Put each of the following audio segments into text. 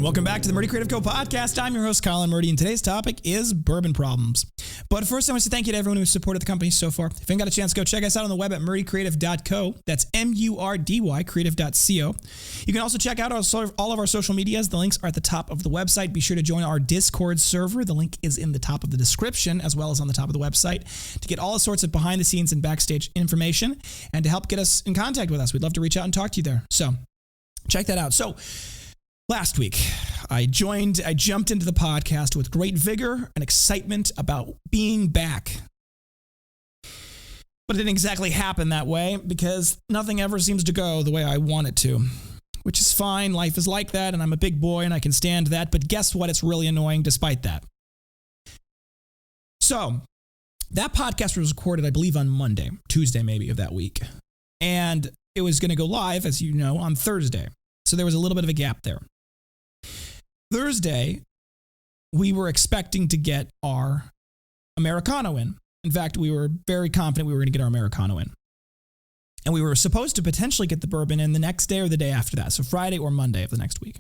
Welcome back to the Murdy Creative Co podcast. I'm your host, Colin Murdy, and today's topic is bourbon problems. But first, I want to say thank you to everyone who's supported the company so far. If you haven't got a chance, go check us out on the web at Murdy Creative Co. That's MURDY creative.co. You can also check out all of our social medias. The links are at the top of the website. Be sure to join our Discord server. The link is in the top of the description as well as on the top of the website to get all sorts of behind the scenes and backstage information and to help get us in contact with us. We'd love to reach out and talk to you there. So check that out. So last week, I jumped into the podcast with great vigor and excitement about being back. But it didn't exactly happen that way because nothing ever seems to go the way I want it to, which is fine. Life is like that, and I'm a big boy, and I can stand that. But guess what? It's really annoying despite that. So that podcast was recorded, I believe, on Monday, Tuesday maybe of that week. And it was going to go live, as you know, on Thursday. So there was a little bit of a gap there. Thursday, we were expecting to get our Americano in. In fact, we were very confident we were going to get our Americano in. And we were supposed to potentially get the bourbon in the next day or the day after that. So Friday or Monday of the next week.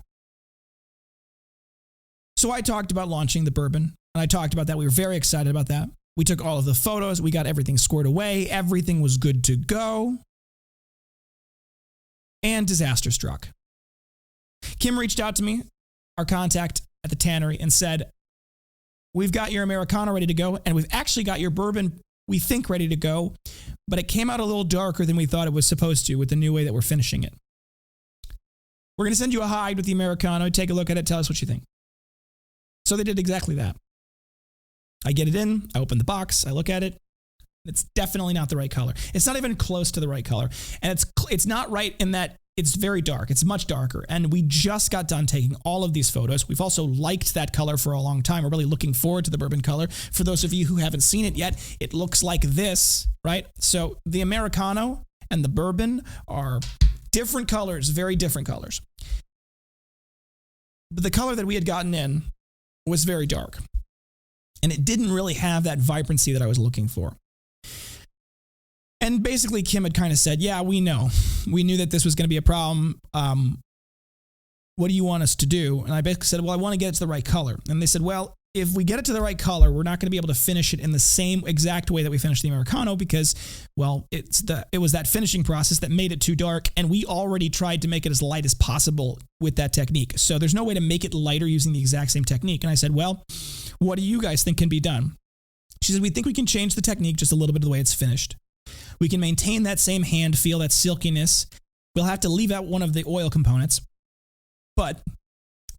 So I talked about launching the bourbon. And I talked about that. We were very excited about that. We took all of the photos. We got everything squared away. Everything was good to go. And disaster struck. Kim reached out to me, our contact at the tannery, and said, we've got your Americano ready to go, and we've actually got your bourbon, we think, ready to go, but it came out a little darker than we thought it was supposed to with the new way that we're finishing it. We're going to send you a hide with the Americano. Take a look at it. Tell us what you think. So they did exactly that. I get it in. I open the box. I look at it. It's definitely not the right color. It's not even close to the right color. And it's not right in that it's very dark. It's much darker. And we just got done taking all of these photos. We've also liked that color for a long time. We're really looking forward to the bourbon color. For those of you who haven't seen it yet, it looks like this, right? So the Americano and the bourbon are different colors, very different colors. But the color that we had gotten in was very dark. And it didn't really have that vibrancy that I was looking for. And basically, Kim had kind of said, yeah, we know. We knew that this was going to be a problem. What do you want us to do? And I basically said, well, I want to get it to the right color. And they said, well, if we get it to the right color, we're not going to be able to finish it in the same exact way that we finished the Americano because, well, it was that finishing process that made it too dark. And we already tried to make it as light as possible with that technique. So there's no way to make it lighter using the exact same technique. And I said, well, what do you guys think can be done? She said, we think we can change the technique just a little bit of the way it's finished. We can maintain that same hand feel, that silkiness. We'll have to leave out one of the oil components, but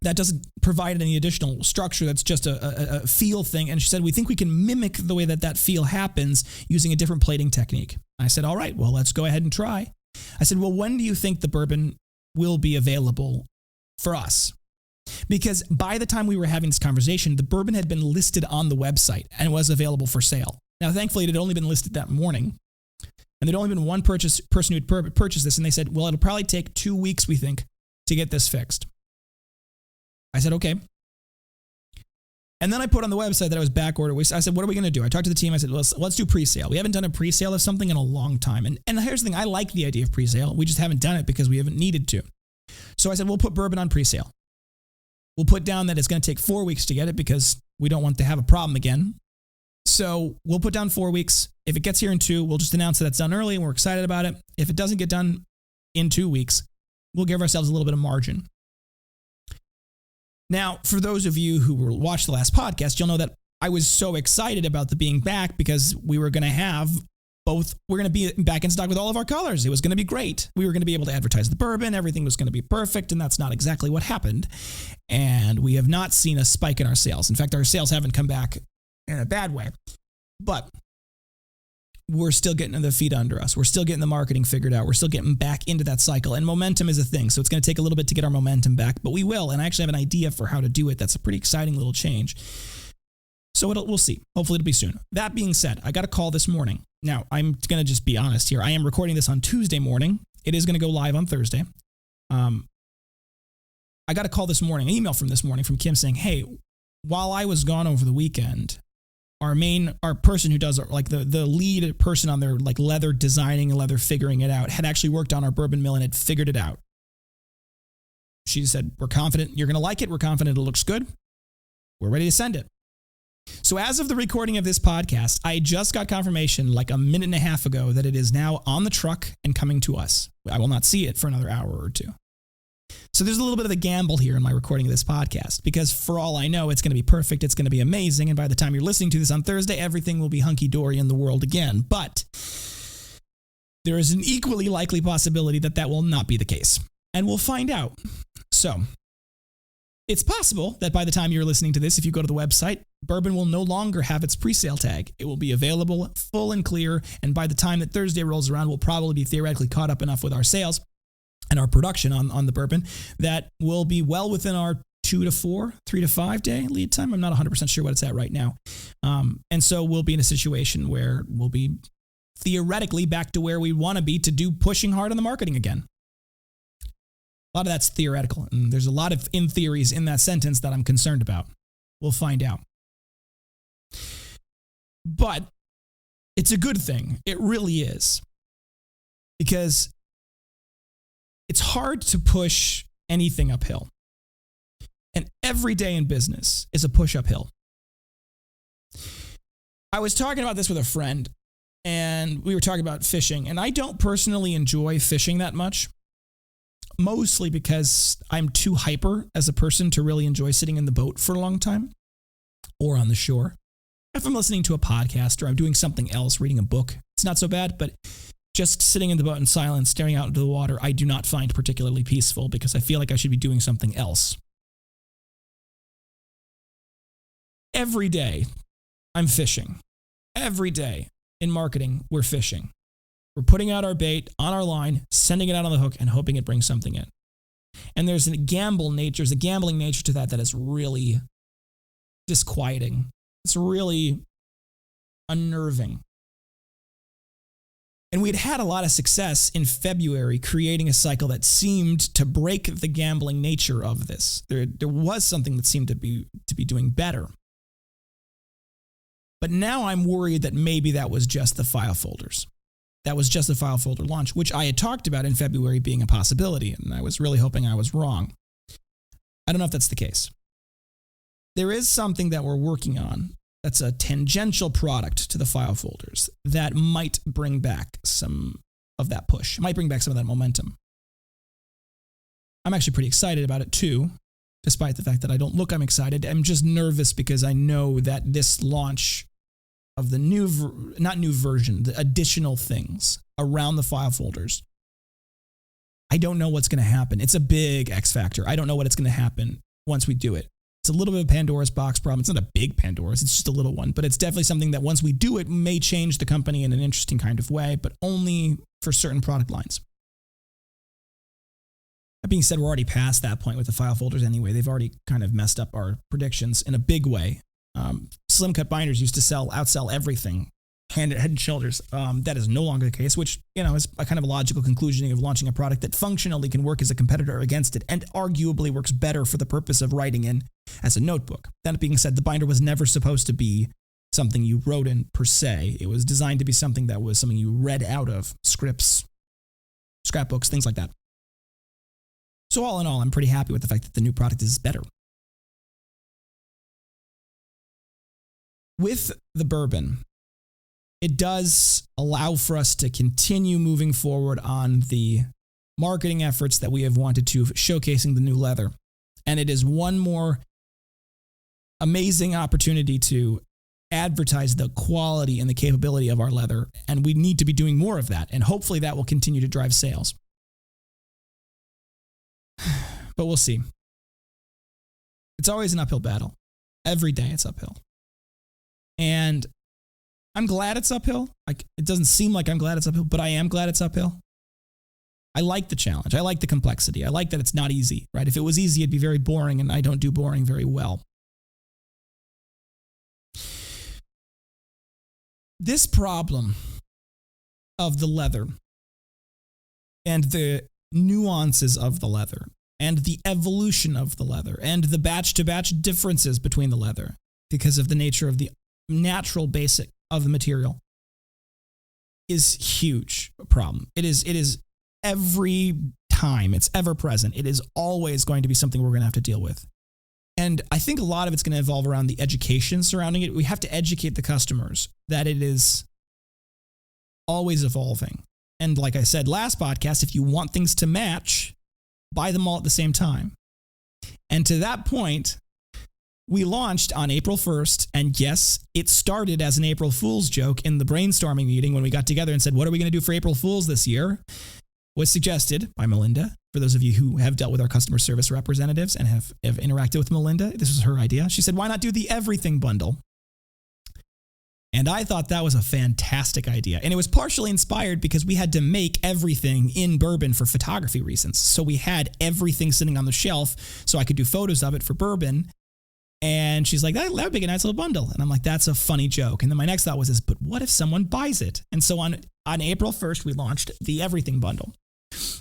that doesn't provide any additional structure. That's just a feel thing. And she said, we think we can mimic the way that feel happens using a different plating technique. I said, all right, well, let's go ahead and try. I said, well, when do you think the bourbon will be available for us? Because by the time we were having this conversation, the bourbon had been listed on the website and was available for sale. Now, thankfully, it had only been listed that morning. And there'd only been one person who had purchased this, and they said, well, it'll probably take 2 weeks, we think, to get this fixed. I said, okay. And then I put on the website that I was back ordered. I said, what are we going to do? I talked to the team. I said, let's do pre-sale. We haven't done a pre-sale of something in a long time. And here's the thing. I like the idea of pre-sale. We just haven't done it because we haven't needed to. So I said, we'll put bourbon on pre-sale. We'll put down that it's going to take 4 weeks to get it because we don't want to have a problem again. So we'll put down 4 weeks. If it gets here in 2, we'll just announce that it's done early and we're excited about it. If it doesn't get done in 2 weeks, we'll give ourselves a little bit of margin. Now, for those of you who watched the last podcast, you'll know that I was so excited about the being back because we were going to have both. We're going to be back in stock with all of our colors. It was going to be great. We were going to be able to advertise the bourbon. Everything was going to be perfect, and that's not exactly what happened. And we have not seen a spike in our sales. In fact, our sales haven't come back in a bad way, but we're still getting the feet under us. We're still getting the marketing figured out. We're still getting back into that cycle, and momentum is a thing. So it's going to take a little bit to get our momentum back, but we will. And I actually have an idea for how to do it. That's a pretty exciting little change. So we'll see. Hopefully it'll be soon. That being said, I got a call this morning. Now I'm going to just be honest here. I am recording this on Tuesday morning. It is going to go live on Thursday. I got a call this morning, an email from this morning from Kim saying, hey, while I was gone over the weekend, our person who does like the lead person on their like leather designing and leather figuring it out had actually worked on our bourbon mill and had figured it out. she said, we're confident you're going to like it. We're confident it looks good. We're ready to send it. So as of the recording of this podcast, I just got confirmation like a minute and a half ago that it is now on the truck and coming to us. I will not see it for another hour or two. So there's a little bit of a gamble here in my recording of this podcast, because for all I know, it's going to be perfect. It's going to be amazing. And by the time you're listening to this on Thursday, everything will be hunky-dory in the world again. But there is an equally likely possibility that that will not be the case. And we'll find out. So it's possible that by the time you're listening to this, if you go to the website, Bourbon will no longer have its pre-sale tag. It will be available full and clear. And by the time that Thursday rolls around, we'll probably be theoretically caught up enough with our sales and our production on the bourbon that will be well within our 3 to 5 day lead time. I'm not 100% sure what it's at right now. And so we'll be in a situation where we'll be theoretically back to where we want to be to do pushing hard on the marketing again. A lot of that's theoretical, and there's a lot of in theories in that sentence that I'm concerned about. We'll find out. But it's a good thing. It really is. Because it's hard to push anything uphill. And every day in business is a push uphill. I was talking about this with a friend, and we were talking about fishing, and I don't personally enjoy fishing that much. Mostly because I'm too hyper as a person to really enjoy sitting in the boat for a long time or on the shore. If I'm listening to a podcast or I'm doing something else, reading a book, it's not so bad, but just sitting in the boat in silence, staring out into the water, I do not find particularly peaceful because I feel like I should be doing something else. Every day, I'm fishing. Every day in marketing, we're fishing. We're putting out our bait on our line, sending it out on the hook, and hoping it brings something in. And there's a gambling nature to that is really disquieting. It's really unnerving. And we'd had a lot of success in February creating a cycle that seemed to break the gambling nature of this. There was something that seemed to be doing better. But now I'm worried that maybe that was just the file folders. That was just the file folder launch, which I had talked about in February being a possibility, and I was really hoping I was wrong. I don't know if that's the case. There is something that we're working on that's a tangential product to the file folders that might bring back some of that push, might bring back some of that momentum. I'm actually pretty excited about it too, despite the fact that I don't look I'm excited. I'm just nervous because I know that this launch of the the additional things around the file folders, I don't know what's going to happen. It's a big X factor. I don't know what it's going to happen once we do it. It's a little bit of Pandora's box problem. It's not a big Pandora's, it's just a little one, but it's definitely something that once we do it may change the company in an interesting kind of way, but only for certain product lines. That being said, we're already past that point with the file folders anyway. They've already kind of messed up our predictions in a big way. Slim cut binders used to outsell everything, head and shoulders. That is no longer the case, which, is a kind of a logical conclusion of launching a product that functionally can work as a competitor against it and arguably works better for the purpose of writing in as a notebook. That being said, the binder was never supposed to be something you wrote in per se. It was designed to be something that was something you read out of, scripts, scrapbooks, things like that. So all in all, I'm pretty happy with the fact that the new product is better. With the bourbon, it does allow for us to continue moving forward on the marketing efforts that we have wanted to, showcasing the new leather. And it is one more amazing opportunity to advertise the quality and the capability of our leather. And we need to be doing more of that. And hopefully that will continue to drive sales. But we'll see. It's always an uphill battle. Every day it's uphill. And I'm glad it's uphill. It doesn't seem like I'm glad it's uphill, but I am glad it's uphill. I like the challenge. I like the complexity. I like that it's not easy, right? If it was easy, it'd be very boring, and I don't do boring very well. This problem of the leather and the nuances of the leather and the evolution of the leather and the batch-to-batch differences between the leather because of the nature of the natural basic of the material is huge problem. It is every time. It's ever present. It is always going to be something we're going to have to deal with. And I think a lot of it's going to evolve around the education surrounding it. We have to educate the customers that it is always evolving. And like I said last podcast, if you want things to match, buy them all at the same time. And to that point, we launched on April 1st, and yes, it started as an April Fool's joke in the brainstorming meeting when we got together and said, what are we going to do for April Fool's this year? Was suggested by Melinda. For those of you who have dealt with our customer service representatives and have interacted with Melinda, this was her idea. She said, why not do the everything bundle? And I thought that was a fantastic idea. And it was partially inspired because we had to make everything in Bourbon for photography reasons. So we had everything sitting on the shelf so I could do photos of it for Bourbon. And she's like, that would be a nice little bundle. And I'm like, that's a funny joke. And then my next thought was but what if someone buys it? And so on April 1st, we launched the everything bundle.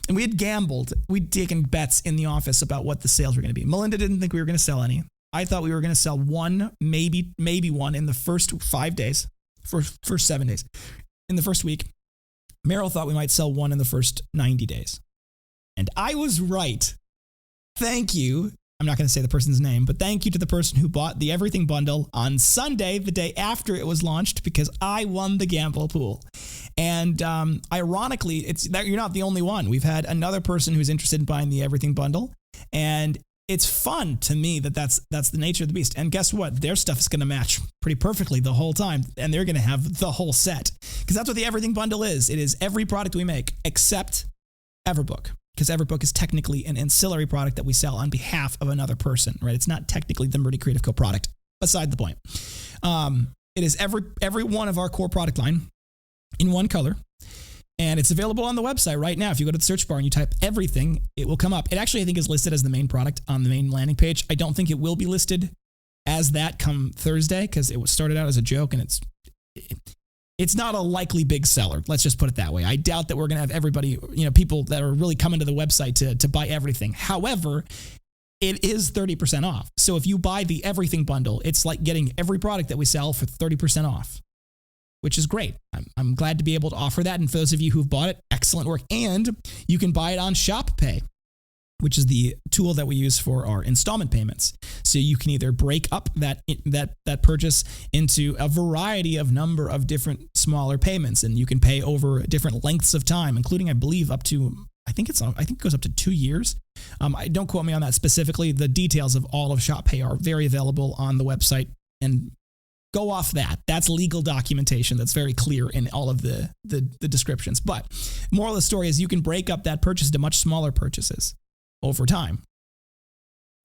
And we had gambled. We'd taken bets in the office about what the sales were going to be. Melinda didn't think we were going to sell any. I thought we were going to sell one, maybe one in the first 5 days, first 7 days. In the first week, Meryl thought we might sell one in the first 90 days. And I was right. Thank you. I'm not going to say the person's name, but thank you to the person who bought the everything bundle on Sunday, the day after it was launched, because I won the gamble pool. And ironically, it's that you're not the only one. We've had another person who's interested in buying the everything bundle, and it's fun to me that's the nature of the beast. And guess what? Their stuff is going to match pretty perfectly the whole time, and they're going to have the whole set, because that's what the everything bundle is. It is every product we make except Everbook. Because Everbook is technically an ancillary product that we sell on behalf of another person, right? It's not technically the Murdy Creative Co product. Beside the point. It is every one of our core product line in one color, and it's available on the website right now. If you go to the search bar and you type everything, it will come up. It actually, I think, is listed as the main product on the main landing page. I don't think it will be listed as that come Thursday because it was started out as a joke, and it's not a likely big seller. Let's just put it that way. I doubt that we're going to have everybody, people that are really coming to the website to buy everything. However, it is 30% off. So if you buy the everything bundle, it's like getting every product that we sell for 30% off, which is great. I'm glad to be able to offer that. And for those of you who've bought it, excellent work. And you can buy it on Shop Pay, which is the tool that we use for our installment payments. So you can either break up that purchase into a variety of number of different smaller payments, and you can pay over different lengths of time, including, I believe, up to, I think it goes up to 2 years. Don't quote me on that specifically. The details of all of Shop Pay are very available on the website, and go off that. That's legal documentation that's very clear in all of the descriptions. But moral of the story is you can break up that purchase into much smaller purchases over time.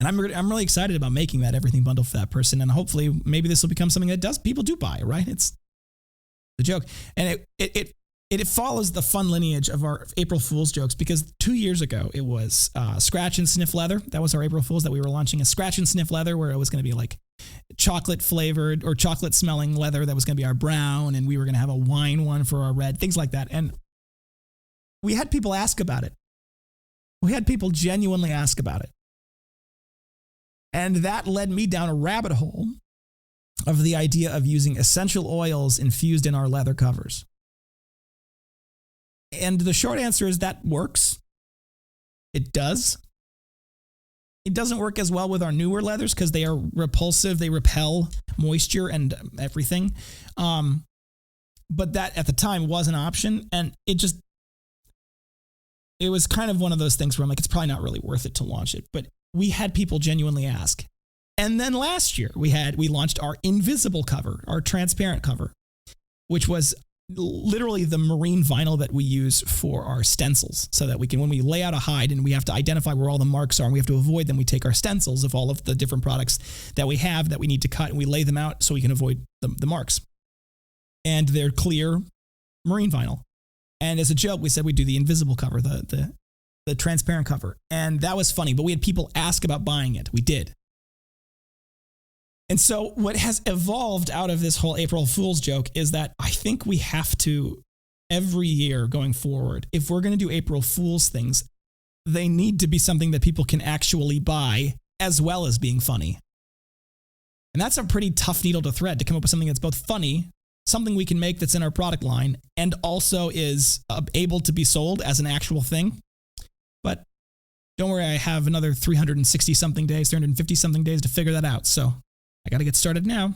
And I'm really excited about making that everything bundle for that person. And hopefully maybe this will become something that people do buy, right? It's the joke. And it follows the fun lineage of our April Fool's jokes, because 2 years ago it was Scratch and Sniff Leather. That was our April Fool's, that we were launching a Scratch and Sniff Leather, where it was going to be like chocolate flavored or chocolate smelling leather. That was going to be our brown. And we were going to have a wine one for our red, things like that. And we had people ask about it. We had people genuinely ask about it. And that led me down a rabbit hole of the idea of using essential oils infused in our leather covers. And the short answer is that works. It does. It doesn't work as well with our newer leathers because they are repulsive. They repel moisture and everything. But that at the time was an option, and it was kind of one of those things where I'm like, it's probably not really worth it to launch it. But we had people genuinely ask. And then last year we launched our invisible cover, our transparent cover, which was literally the marine vinyl that we use for our stencils, so that we can, when we lay out a hide and we have to identify where all the marks are and we have to avoid them, we take our stencils of all of the different products that we have that we need to cut, and we lay them out so we can avoid the marks. And they're clear marine vinyl. And as a joke, we said we'd do the invisible cover, the transparent cover. And that was funny, but we had people ask about buying it. We did. And so what has evolved out of this whole April Fool's joke is that I think we have to, every year going forward, if we're going to do April Fool's things, they need to be something that people can actually buy as well as being funny. And that's a pretty tough needle to thread, to come up with something that's both funny, something we can make that's in our product line, and also is able to be sold as an actual thing. But don't worry, I have another 360 something days, 350 something days to figure that out. So I got to get started now.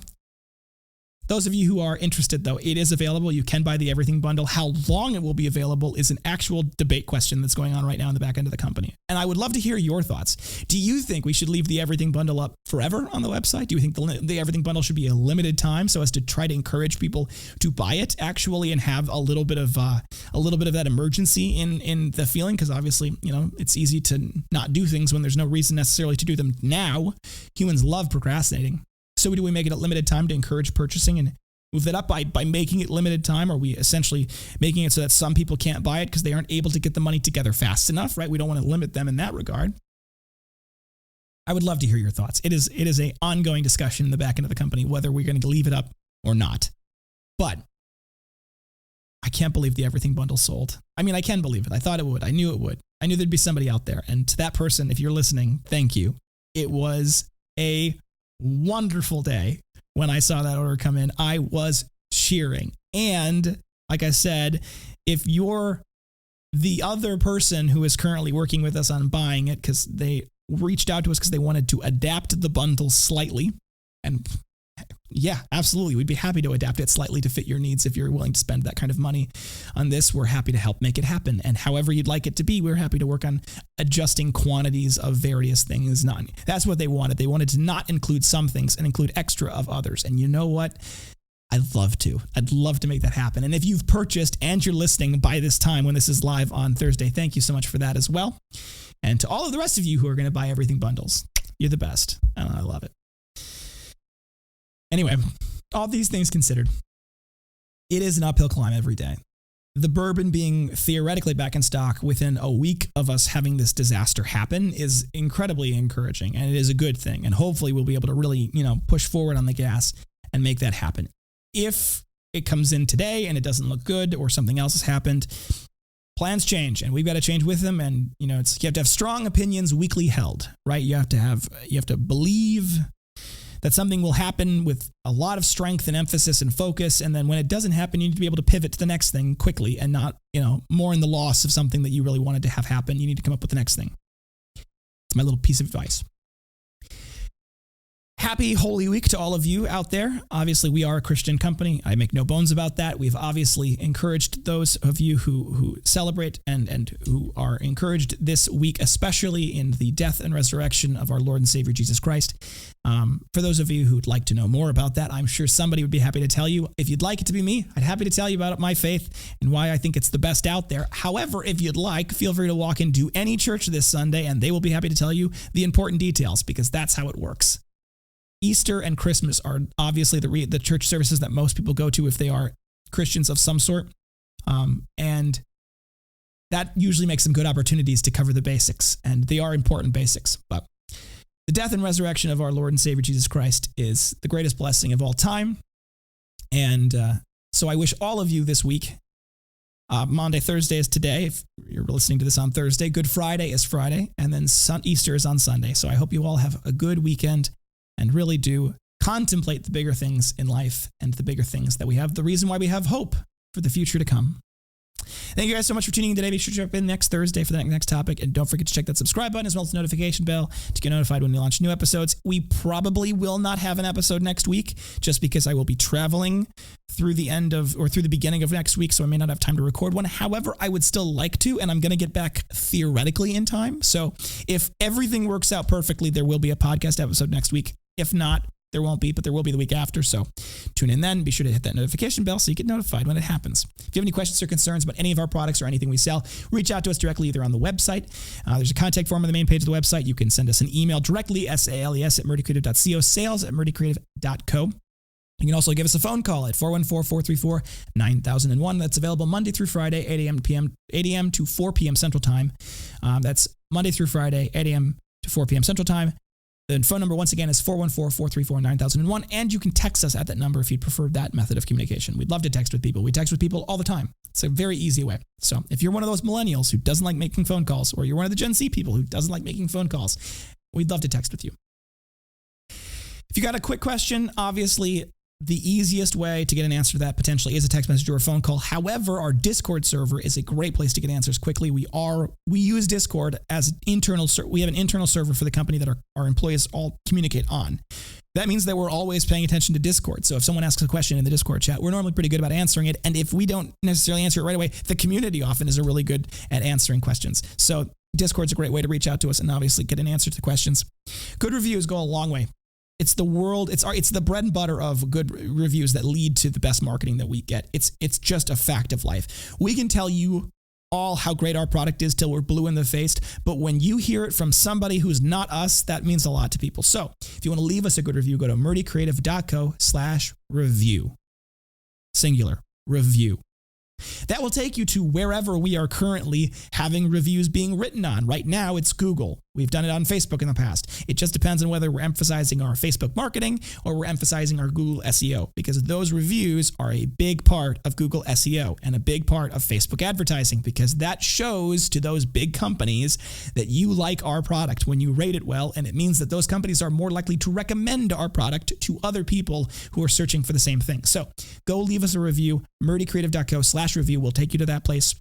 Those of you who are interested, though, it is available. You can buy the Everything Bundle. How long it will be available is an actual debate question that's going on right now in the back end of the company. And I would love to hear your thoughts. Do you think we should leave the Everything Bundle up forever on the website? Do you think the Everything Bundle should be a limited time so as to try to encourage people to buy it actually and have a little bit of that emergency in the feeling? Because obviously, it's easy to not do things when there's no reason necessarily to do them now. Humans love procrastinating. So do we make it a limited time to encourage purchasing and move that up by making it limited time? Are we essentially making it so that some people can't buy it because they aren't able to get the money together fast enough, right? We don't want to limit them in that regard. I would love to hear your thoughts. It is an ongoing discussion in the back end of the company, whether we're going to leave it up or not. But I can't believe the Everything Bundle sold. I mean, I can believe it. I thought it would. I knew it would. I knew there'd be somebody out there. And to that person, if you're listening, thank you. It was a wonderful day when I saw that order come in. I was cheering. And like I said, if you're the other person who is currently working with us on buying it, because they reached out to us because they wanted to adapt the bundle slightly, and yeah, absolutely, we'd be happy to adapt it slightly to fit your needs. If you're willing to spend that kind of money on this, we're happy to help make it happen. And however you'd like it to be, we're happy to work on adjusting quantities of various things. That's what they wanted. They wanted to not include some things and include extra of others. And you know what? I'd love to make that happen. And if you've purchased and you're listening by this time when this is live on Thursday, thank you so much for that as well. And to all of the rest of you who are going to buy Everything Bundles, you're the best. And I love it. Anyway, all these things considered, it is an uphill climb every day. The bourbon being theoretically back in stock within a week of us having this disaster happen is incredibly encouraging, and it is a good thing. And hopefully we'll be able to really, push forward on the gas and make that happen. If it comes in today and it doesn't look good or something else has happened, plans change and we've got to change with them. And, you have to have strong opinions weakly held, right? You have to believe that something will happen with a lot of strength and emphasis and focus. And then when it doesn't happen, you need to be able to pivot to the next thing quickly and not, more in the loss of something that you really wanted to have happen. You need to come up with the next thing. It's my little piece of advice. Happy Holy Week to all of you out there. Obviously, we are a Christian company. I make no bones about that. We've obviously encouraged those of you who celebrate and who are encouraged this week, especially in the death and resurrection of our Lord and Savior Jesus Christ. For those of you who'd like to know more about that, I'm sure somebody would be happy to tell you. If you'd like it to be me, I'd happy to tell you about my faith and why I think it's the best out there. However, if you'd like, feel free to walk into any church this Sunday and they will be happy to tell you the important details, because that's how it works. Easter and Christmas are obviously the church services that most people go to if they are Christians of some sort. And that usually makes them good opportunities to cover the basics, and they are important basics. But the death and resurrection of our Lord and Savior Jesus Christ is the greatest blessing of all time. And so I wish all of you this week, Monday, Thursday is today. If you're listening to this on Thursday, Good Friday is Friday, and then Easter is on Sunday. So I hope you all have a good weekend and really do contemplate the bigger things in life and the bigger things that we have, the reason why we have hope for the future to come. Thank you guys so much for tuning in today. Be sure to jump in next Thursday for the next topic. And don't forget to check that subscribe button as well as the notification bell to get notified when we launch new episodes. We probably will not have an episode next week just because I will be traveling through the beginning of next week. So I may not have time to record one. However, I would still like to, and I'm going to get back theoretically in time. So if everything works out perfectly, there will be a podcast episode next week. If not, there won't be, but there will be the week after. So tune in then. Be sure to hit that notification bell so you get notified when it happens. If you have any questions or concerns about any of our products or anything we sell, reach out to us directly either on the website. There's a contact form on the main page of the website. You can send us an email directly, sales@murdycreative.co, sales@murdycreative.co. You can also give us a phone call at 414-434-9001. That's available Monday through Friday, 8 a.m. to 4 p.m. Central Time. That's Monday through Friday, 8 a.m. to 4 p.m. Central Time. The phone number, once again, is 414-434-9001, and you can text us at that number if you'd prefer that method of communication. We'd love to text with people. We text with people all the time. It's a very easy way. So if you're one of those millennials who doesn't like making phone calls, or you're one of the Gen Z people who doesn't like making phone calls, we'd love to text with you. If you got a quick question, obviously, The easiest way to get an answer to that potentially is a text message or a phone call. However, our Discord server is a great place to get answers quickly. We use Discord as internal. We have an internal server for the company that our employees all communicate on. That means that we're always paying attention to Discord. So if someone asks a question in the Discord chat, we're normally pretty good about answering it. And if we don't necessarily answer it right away, the community often is really good at answering questions. So Discord's a great way to reach out to us and obviously get an answer to questions. Good reviews go a long way. It's the bread and butter of good reviews that lead to the best marketing that we get. It's just a fact of life. We can tell you all how great our product is till we're blue in the face, but when you hear it from somebody who's not us, that means a lot to people. So if you want to leave us a good review, go to murdycreative.co/review. Singular, review. That will take you to wherever we are currently having reviews being written on. Right now, it's Google. We've done it on Facebook in the past. It just depends on whether we're emphasizing our Facebook marketing or we're emphasizing our Google SEO, because those reviews are a big part of Google SEO and a big part of Facebook advertising, because that shows to those big companies that you like our product when you rate it well, and it means that those companies are more likely to recommend our product to other people who are searching for the same thing. So go leave us a review. murdycreative.co/review will take you to that place.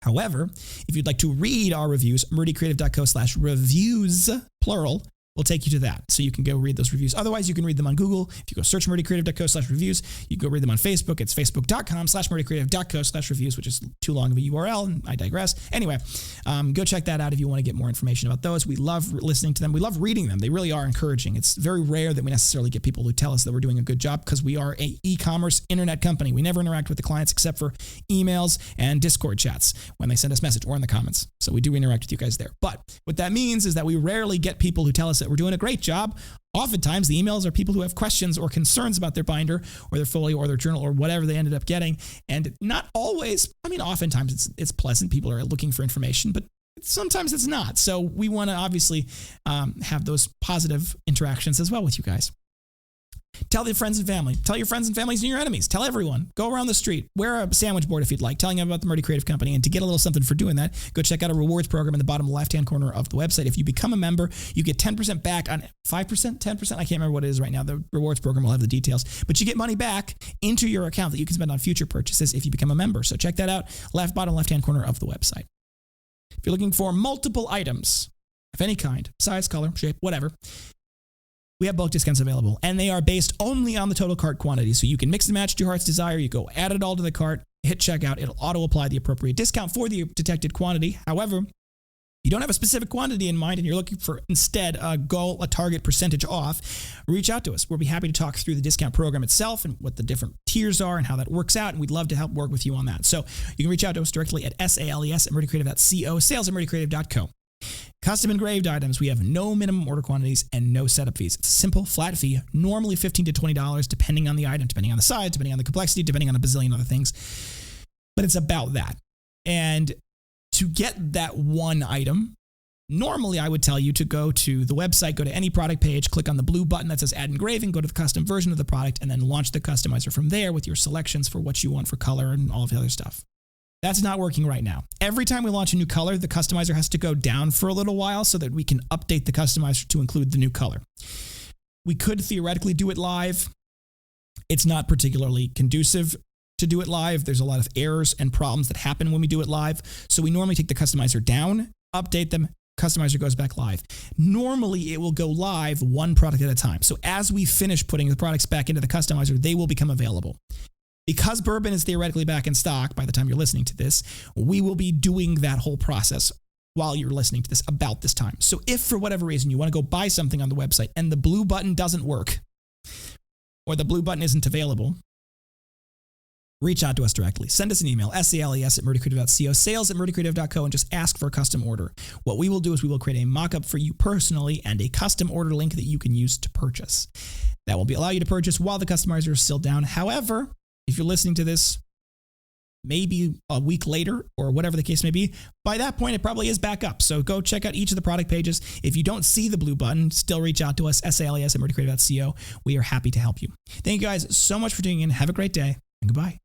However, if you'd like to read our reviews, murdycreative.co/reviews, plural, will take you to that. So you can go read those reviews. Otherwise, you can read them on Google. If you go search murdycreative.co/reviews, you can go read them on Facebook. It's facebook.com/murdycreative.co/reviews, which is too long of a URL, and I digress. Anyway, go check that out if you want to get more information about those. We love listening to them. We love reading them. They really are encouraging. It's very rare that we necessarily get people who tell us that we're doing a good job, because we are an e-commerce internet company. We never interact with the clients except for emails and Discord chats when they send us a message or in the comments. So we do interact with you guys there. But what that means is that we rarely get people who tell us that we're doing a great job. Oftentimes, the emails are people who have questions or concerns about their binder or their folio or their journal or whatever they ended up getting. And not always, oftentimes it's pleasant. People are looking for information, but sometimes it's not. So we want to obviously have those positive interactions as well with you guys. Tell your friends and family. Tell your friends and families and your enemies. Tell everyone. Go around the street. Wear a sandwich board if you'd like, telling them about the Murdy Creative Company. And to get a little something for doing that, go check out a rewards program in the bottom left-hand corner of the website. If you become a member, you get 10% back on 5%, 10%. I can't remember what it is right now. The rewards program will have the details. But you get money back into your account that you can spend on future purchases if you become a member. So check that out. Bottom left-hand corner of the website. If you're looking for multiple items of any kind, size, color, shape, whatever, we have bulk discounts available, and they are based only on the total cart quantity. So you can mix and match to your heart's desire. You go add it all to the cart, hit checkout. It'll auto-apply the appropriate discount for the detected quantity. However, you don't have a specific quantity in mind and you're looking for instead a target percentage off, reach out to us. We'll be happy to talk through the discount program itself and what the different tiers are and how that works out. And we'd love to help work with you on that. So you can reach out to us directly at sales@murdycreative.co, sales@murdycreative.co. Custom engraved items, we have no minimum order quantities and no setup fees. It's a simple, flat fee, normally $15 to $20, depending on the item, depending on the size, depending on the complexity, depending on a bazillion other things. But it's about that. And to get that one item, normally I would tell you to go to the website, go to any product page, click on the blue button that says Add Engraving, go to the custom version of the product, and then launch the customizer from there with your selections for what you want for color and all of the other stuff. That's not working right now. Every time we launch a new color, the customizer has to go down for a little while so that we can update the customizer to include the new color. We could theoretically do it live. It's not particularly conducive to do it live. There's a lot of errors and problems that happen when we do it live. So we normally take the customizer down, update them, customizer goes back live. Normally, it will go live one product at a time. So as we finish putting the products back into the customizer, they will become available. Because bourbon is theoretically back in stock by the time you're listening to this, we will be doing that whole process while you're listening to this about this time. So if for whatever reason you want to go buy something on the website and the blue button doesn't work, or the blue button isn't available, reach out to us directly. Send us an email, sales@murdycreative.co, sales@murdycreative.co, and just ask for a custom order. What we will do is we will create a mock-up for you personally and a custom order link that you can use to purchase. That will allow you to purchase while the customizer is still down. However, if you're listening to this maybe a week later or whatever the case may be, by that point, it probably is back up. So go check out each of the product pages. If you don't see the blue button, still reach out to us, sales@murdycreative.co. We are happy to help you. Thank you guys so much for tuning in. Have a great day and goodbye.